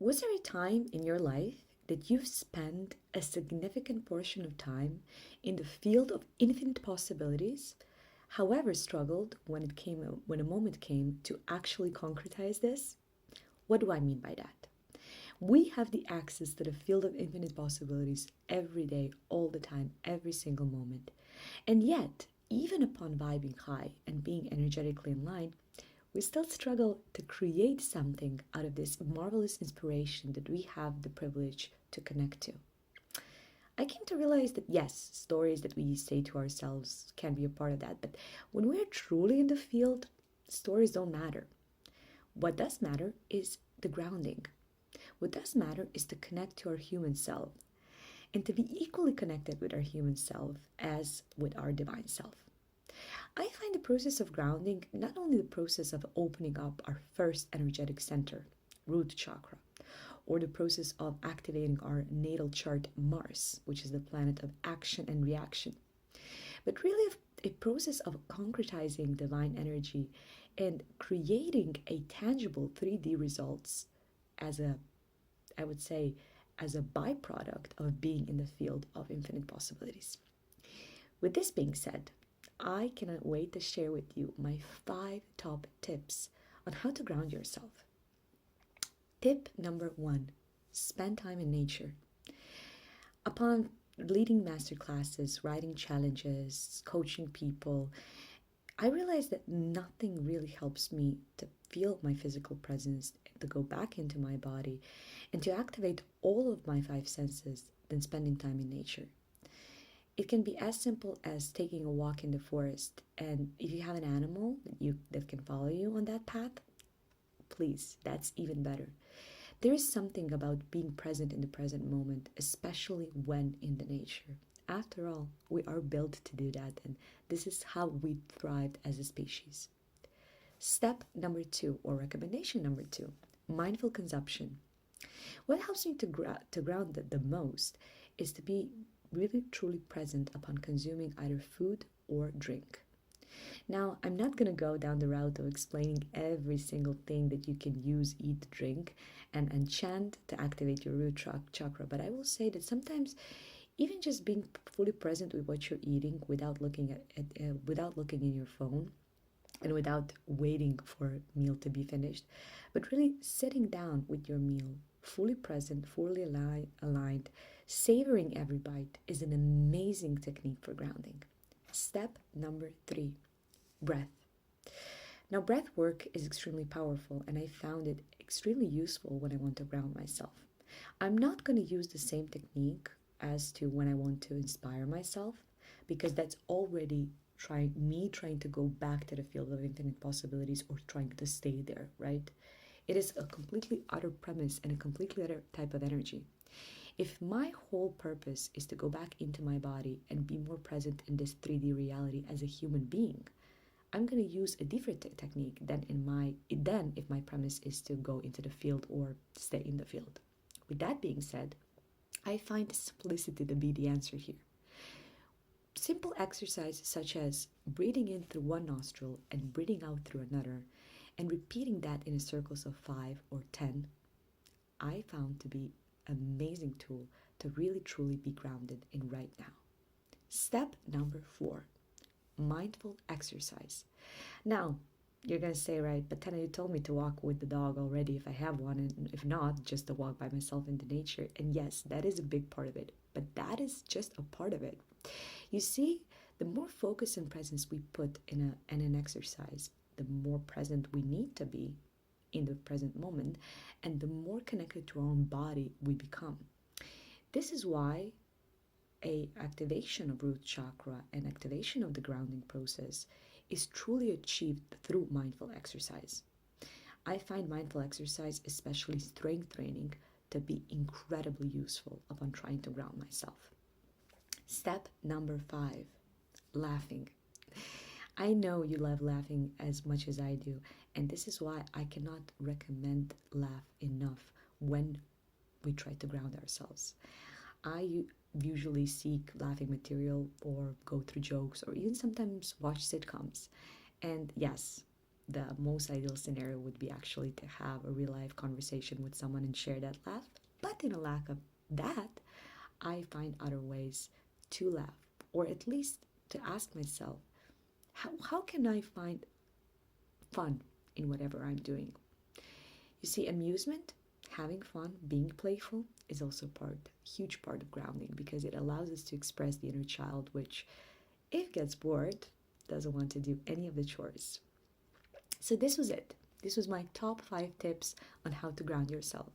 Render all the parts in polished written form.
Was there a time in your life that you've spent a significant portion of time in the field of infinite possibilities, however struggled when a moment came to actually concretize this? What do I mean by that? We have the access to the field of infinite possibilities every day, all the time, every single moment. And yet, even upon vibing high and being energetically in line, we still struggle to create something out of this marvelous inspiration that we have the privilege to connect to. I came to realize that yes, stories that we say to ourselves can be a part of that, but when we're truly in the field, stories don't matter. What does matter is the grounding. What does matter is to connect to our human self and to be equally connected with our human self as with our divine self. I find the process of grounding not only the process of opening up our first energetic center, root chakra, or the process of activating our natal chart Mars, which is the planet of action and reaction, but really a process of concretizing divine energy and creating a tangible 3D results as a, I would say, as a byproduct of being in the field of infinite possibilities. With this being said, I cannot wait to share with you my 5 top tips on how to ground yourself. Tip number 1, spend time in nature. Upon leading master classes, writing challenges, coaching people, I realized that nothing really helps me to feel my physical presence, to go back into my body, and to activate all of my 5 senses than spending time in nature. It can be as simple as taking a walk in the forest, and if you have an animal that can follow you on that path, please, that's even better. There is something about being present in the present moment, especially when in the nature. After all, we are built to do that, and this is how we thrived as a species. Step number 2, or recommendation number 2, mindful consumption. What helps me to ground the most is to be really truly present upon consuming either food or drink. Now, I'm not going to go down the route of explaining every single thing that you can use, eat, drink, and chant to activate your root chakra, but I will say that sometimes even just being fully present with what you're eating without without looking in your phone and without waiting for a meal to be finished, but really sitting down with your meal, fully present, fully aligned, savoring every bite is an amazing technique for grounding. Step number 3, breath. Now, breath work is extremely powerful, and I found it extremely useful when I want to ground myself. I'm not going to use the same technique as to when I want to inspire myself, because that's already trying to go back to the field of infinite possibilities or trying to stay there, right? It is a completely other premise and a completely other type of energy. If my whole purpose is to go back into my body and be more present in this 3D reality as a human being, I'm going to use a different technique than if my premise is to go into the field or stay in the field. With that being said, I find simplicity to be the answer here. Simple exercises such as breathing in through one nostril and breathing out through another, and repeating that in a circles of 5 or 10, I found to be an amazing tool to really truly be grounded in right now. Step number 4, mindful exercise. Now, you're gonna say, right, but Tana, you told me to walk with the dog already if I have one, and if not, just to walk by myself in the nature. And yes, that is a big part of it, but that is just a part of it. You see, the more focus and presence we put in an exercise, the more present we need to be in the present moment, and the more connected to our own body we become. This is why a activation of root chakra and activation of the grounding process is truly achieved through mindful exercise. I find mindful exercise, especially strength training, to be incredibly useful upon trying to ground myself. Step number 5, laughing. I know you love laughing as much as I do, and this is why I cannot recommend laugh enough when we try to ground ourselves. I usually seek laughing material or go through jokes or even sometimes watch sitcoms. And yes, the most ideal scenario would be actually to have a real life conversation with someone and share that laugh. But in a lack of that, I find other ways to laugh, or at least to ask myself, how can I find fun in whatever I'm doing? You see, amusement, having fun, being playful is also huge part of grounding, because it allows us to express the inner child, which, if it gets bored, doesn't want to do any of the chores. So this was it. This was my top 5 tips on how to ground yourself.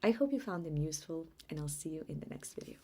I hope you found them useful, and I'll see you in the next video.